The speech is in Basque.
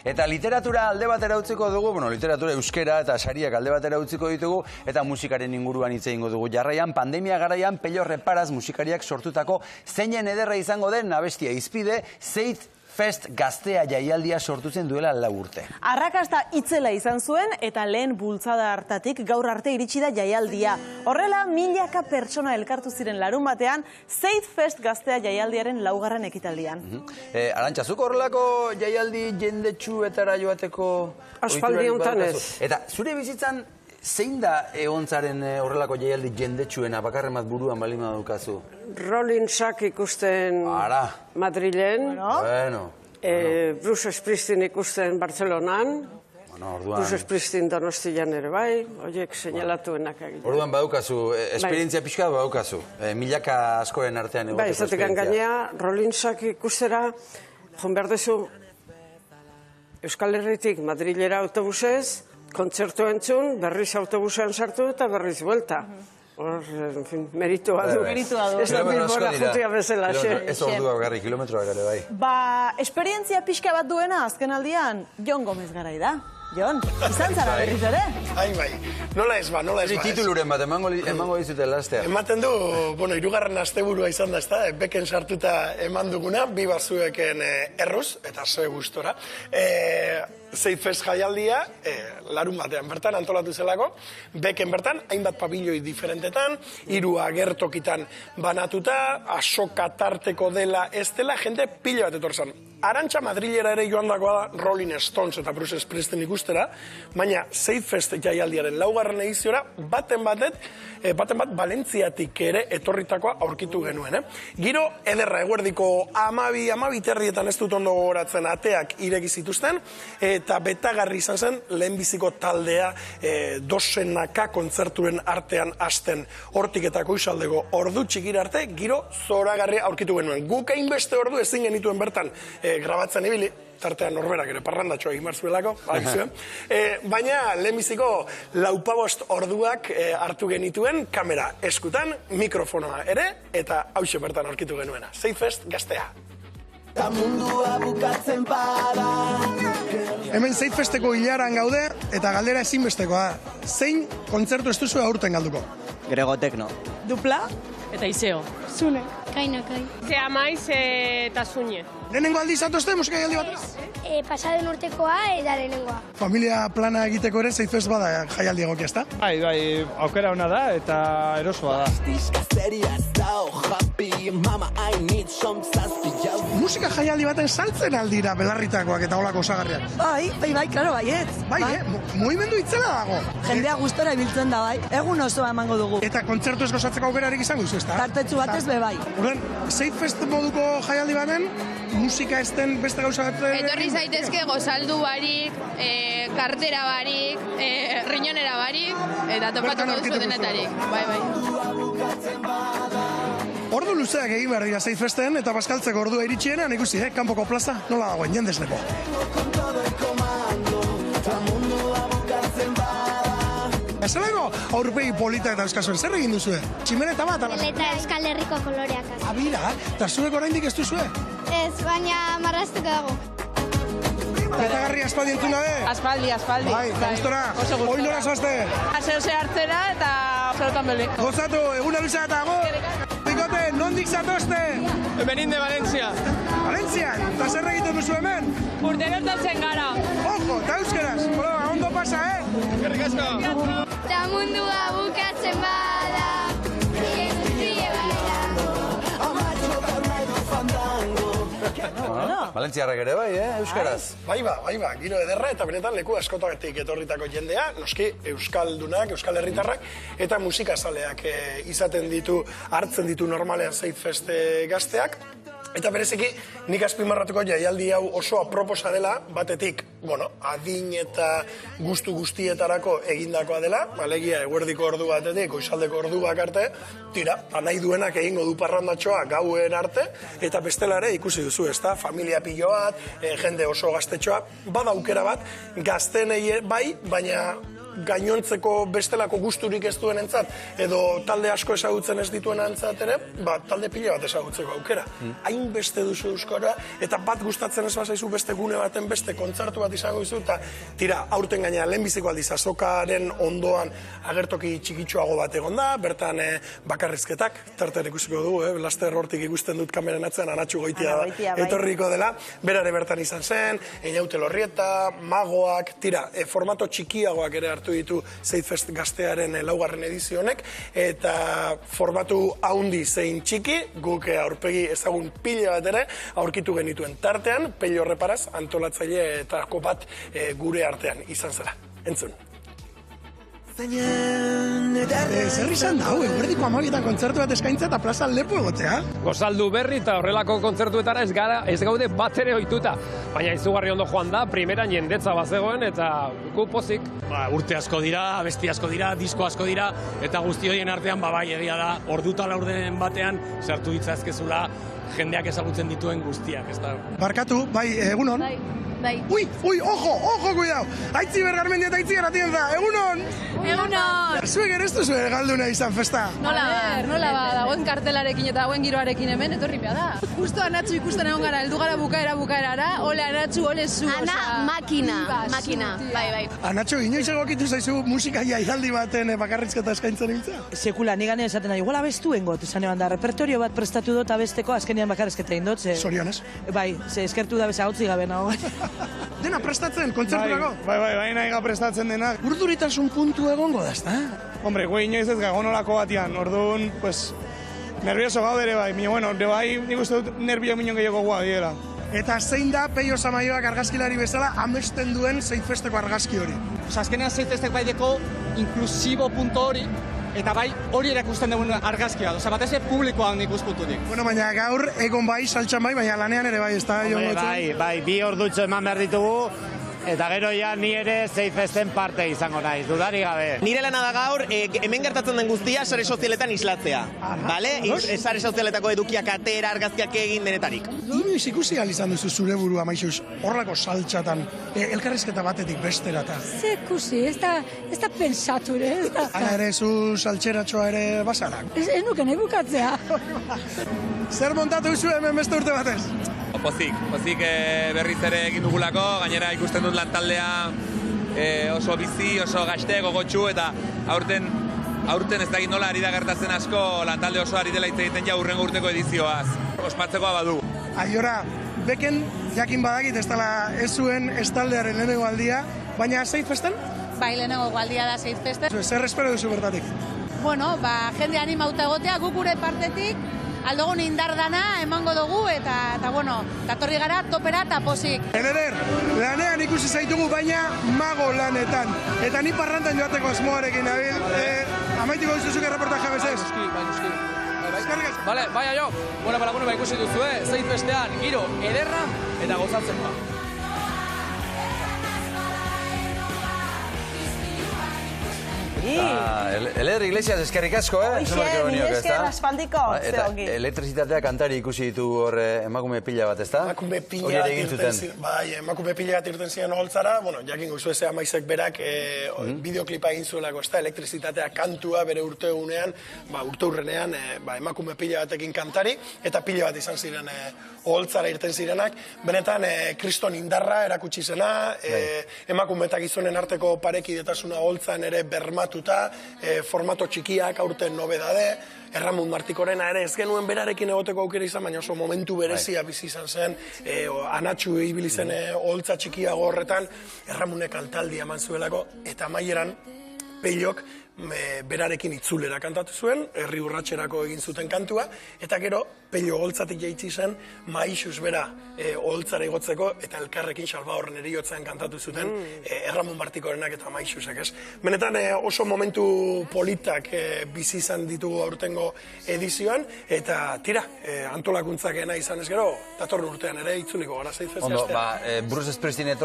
Eta literatura alde batera utziko dugu, literatura euskera eta sariak alde batera utziko ditugu, eta musikaren inguruan hitz egingo dugu. Jarraian, pandemia garaian Pello Reparaz musikariak sortutako zeinen ederra izango den abestia izpide, Zeit Fest gaztea jaialdia sortu zen duela 4 urte. Arrakasta itzela izan zuen eta lehen bultzada hartatik gaur arte iritsi da jaialdia. Horrela, milaka pertsona elkartu ziren larunbatean Zeit Fest gaztea jaialdiaren 4. ekitaldian. Arantxa, zuk horrelako jaialdi jendetsuetara joateko... Aspaldi honetan ez. Eta zure bizitzan, zein da egontzaren horrelako jaialdi jendetsuena, bakarren bat buruan balima daukazu? Rollinsak ikusten Madrilen, Bruce Springsteen ikusten Bartzelonan, Bruce Springsteen Donostian ere bai, horiek seinalatuenak egin. Orduan badaukazu, esperientzia pixka badaukazu, milaka askoren artean egoteko esperientzia. Bai, izatekan gainea, Rollinsak ikustera, joan behar dezu, Euskal Herritik Madrilera autobusez, kontzertu entzun, berriz autobusean sartu eta berriz buelta. Hor, meritua du. Ez da Bilbora jutia bezala. Ez ordua garri, kilometroa gare bai. Esperientzia pixka bat duena azken aldian, Jon Gomez garai da. Jon, izan zara berriz ere? Bai, nola ez ba. Tituluren bat, emango dizute lastea. Ematen du, 2. asteburua izan da, ez da, beken sartuta eman duguna, bi batzueken erruz, eta zoe gustora. Zeit Fest jaialdia, larun batean bertan antolatu zelako, beken bertan, hainbat pabilioi diferentetan, 3 agertokitan banatuta, asoka tarteko dela ez dela, jende pila bat etorzan. Arantxa Madrilera ere joan dagoa da Rolling Stones eta Bruce Springsteen ikustera, baina Zeit Fest jaialdiaren 4. ediziora, baten bat Valentziatik ere etorritakoa aurkitu genuen. Giro ederra eguerdiko 12:30 ez dut ondo gogoratzen ateak ireki zituzten, eta betagarri izan zen lehenbiziko taldea dozenaka kontzerturen artean hasten hortik eta goizaldeko ordu txikira arte, giro zoragarria aurkitu genuen. Guk hainbeste ordu ezin genituen bertan grabatzen ibili, tartean norberak ere parrandatxoa egin marzuelako, baina lehenbiziko 4-5 orduak hartu genituen, kamera eskutan, mikrofonoa ere, eta hauxe bertan aurkitu genuena. Zeit Fest gaztea. Hemen Zeit Festeko hilaran gaude, eta galdera ezinbestekoa. Zein kontzertu ez duzu aurten galduko? Grego Tekno. Dupla? Eta Iseo. Zune. Kainakai. Zea maiz eta Zune. Lehenengo aldiz atozte musika jaldi batez? Pasaden urtekoa eta lehenengoa. Familia plana egiteko ere Zeit Fest bada jaialdi egokia, ezta? Bai, aukera ona da eta erosoa da. Musika jaialdi baten saltzen aldira belarritakoak eta olako osagarriak. Bai, klaro, baiet. Bai, mugimendu itzela dago. Jendea gustora ibiltzen da, bai. Egun osoa emango dugu. Eta kontzertu ez gozatzeko aukerarik izango duzu, ezta? Tartetxu batez be bai. Orduan, Zeit Fest moduko jaialdi baten, musika ez den beste gauza bat... Etorri zaitezke gozaldu barik, kartera barik, riñonera barik, eta topatuko duzu denetarik. Bai. Ordu luzeak egin behar dira Zeit Festen, eta bazkaltzeko ordua iritsienean ikusi, kanpoko plaza, nola dagoen, jendeslepo. Ezelego, aurpegi polita eta euskazuen, zer egin duzue? Tximeneta bat, ala? Eta Euskal Herriko koloreak. Abira, eta zuek oraindik ez duzue? Ez, baina marraztuko dago. Eta garri aspaldi entzun gabe? Aspaldi. Bai, eta gustora, hori nora zoazte? Aseose hartzera eta zerotan beli. Gozatu, eguna luzea eta ago! Bikote, nondik zatozte? Benin de Valencia. Valencia, eta zer egiten duzu hemen? Urtero etortzen gara. Ojo, eta euskeraz, ondo pasa, Gerrik asko. Eta mundua bukatzen bada, zientzia baida. Valentziarrak ere bai, euskaraz? Bai ba, giro ederra eta benetan leku askotatik etorritako jendea, noski euskaldunak, euskal herritarrak, eta musikazaleak izaten ditu, hartzen ditu normalean Zeit Fest gazteak. Eta bereziki, nik azpimarratuko jaialdi hau oso aproposa dela, batetik, adin eta gustu guztietarako egindakoa dela, alegia eguerdiko ordu batetik, goizaldeko ordu bakarte, tira, nahi duenak egingo du parrandatxoa gauen arte, eta bestela ere ikusi duzu, ezta, familia pilo bat, jende oso gaztetxoa, bada aukera bat, gaztenei bai, baina gainontzeko bestelako gusturik ez duen entzat, edo talde asko ezagutzen ez dituen entzat ere, talde pila bat ezagutzeko aukera. Hainbeste duzu euskara, eta bat gustatzen ez bazaizu beste gune baten beste kontzertu bat izango dizu, eta tira, aurten gainera lehenbiziko aldiz azokaren ondoan agertoki txikitsuago bat egon da, bertan bakarrizketak, tarter ikusiko dugu, laster hortik ikusten dut kameran atzean Anatxu Goitia etorriko dela, berare bertan izan zen, Einaute Lorrieta, Magoak, tira, formato txikiagoak ere hartu ditu Zeitfest gaztearen laugarren edizionek, eta formatu haundi zein txiki, guk aurpegi ezagun pila bat ere, aurkitu genituen tartean, Pello Reparaz, antolatzaile eta bat gure artean izan zela. Entzun. Zer izan da, eguerdiko 12etan kontzertu bat eskaintza eta plazan lepo egotea? Gozaldu berri eta horrelako kontzertuetara ez gaude bat ere ohituta. Baina izugarri ondo joan da, primeran jendetza bazegoen eta gu pozik. Urte asko dira, abesti asko dira, disko asko dira, eta guzti horien artean bai egia da, orduta laurdenen batean sartu ditzazkezula jendeak ezagutzen dituen guztiak, ez da. Barkatu, bai, egunon? Bai. Ui, ojo, cuidado! Aitzi Bergarmendia eta Aitzi Garatienza, egunon! Egunon! Zuek ere ez duzu galduna izan festa? Nola ba, dagoen kartelarekin eta dagoen giroarekin hemen etorri pia da. Justo Anatxu ikusten egon gara, heldu gara bukaerara, ole Anatxu, ole zu. Ana, makina, bai. Anatxo, inoiz egokitu zaizu musika jaialdi baten bakarrizketa eskaintzen hiltza? Sekula, ni ganean esaten da, igual abestu engot, izan eban da, repertorio bat prestatu dut abesteko, azkenean bakarrizketa indot, ze... Zorionez? Bai, ze eskertu da beza hautzi gabe nago. Dena prestatzen, kontzerturako? Bai, nahi prestatzen dena. Urduritasun puntu egongo da, ezta? Hombre, guai inoiz ez gagonolako batian, orduan, pues, nervioso gau ere bai. Bueno, bai, nik uste dut nervio minon gehiago guai dira. Eta zein da Pello Samaioak argazkilari bezala amesten duen Zeitfesteko argazki hori? Azkenean Zeitfestek bai deko inklusibo punto hori, eta bai hori erakusten dugun argazkia, batez publikoan ikuskuturik. Bueno, baina gaur egon bai, saltxan bai, baina lanean ere bai, ez da? Bai, 2 ordutxo eman behar ditugu, eta gero ja ni ere Zeitfesten parte izango naiz, dudari gabe. Nire lana da gaur, hemen gertatzen den guztia sare sozialetan islatzea. Bale? Sare sozialetako edukiak atera, argazkiak egin denetarik. Inoiz ikusi izan duzu zure burua, maixuz, horrelako saltxatan, elkarrizketa batetik besterata. Ze ikusi, ez da pensatu ere, ez da. Hala ere, zu saltxeratxoa ere basarak. Ez nuke nahi bukatzea. Zer montatu zu hemen beste urte batez? Pozik berriz ere egin dugulako, gainera ikusten dut lantaldea oso bizi, oso gazte, gogotxu, eta aurten ez dakit nola ari da gertatzen asko, lantalde oso ari dela hitz egiten ja hurrengo urteko edizioaz. Ospatzekoa badu. Aiora, beken jakin badakit ez dela ez zuen estaldearen lehenengo aldia, baina Zeitfesten? Bai, lehenengo aldia da Zeitfesten. Zer espero duzu bertatik? Bueno, jende animauta egotea, guk gure partetik, aldogun indar dana emango dugu eta bueno, datorri gara topera eta pozik. Eder, lanean ikusi zaitugu baina mago lanetan. Eta ni parrantan joateko asmoarekin nabil. Amaitiko duzuzuke reportaje bezez. Vale, baina jo. Bueno, ikusi duzu, Zeitfestean giro ederra eta gozatzekoa. Eder Iglesias, eskerrik asko, Esker aspaldiko, ze ongi. Elektrizitatea kantari ikusi ditu hor emakume pila bat, ezta? Emakume pila bat irten ziren holtzara, jakin guzu ezea maizek berak bideoklipa egin zuelako, ezta, elektrizitatea kantua bere urtegunean, urteurrenean, emakume pila batekin kantari, eta pila bat izan ziren holtzara irten zirenak, benetan kriston indarra erakutsi zena, emakume eta gizonen arteko parekidetasuna holtzan ere bermatuta, formato txikiak aurten nobedade, Erramun Martikorena ere ez genuen berarekin egoteko aukera izan, baina oso momentu berezia bizi izan zen, Anatxu ibili zen holtza txikiago horretan, Erramunek altaldia eman zuelako, eta amaieran Pellok berarekin itzulera kantatu zuen, herri urratxerako egin zuten kantua, eta gero Pello holtzatik jaitsi zen, Maixuz bera holtzara igotzeko, eta elkarrekin Salvadorren eriotzean kantatu zuten, Erramun Martikorenak eta Maixuzek, ez? Benetan oso momentu politak bizi izan ditugu aurtengo edizioan, eta tira, antolakuntzak izan ez gero, datorren urtean ere itzuliko gara Zeitfest. Bruce Springsteen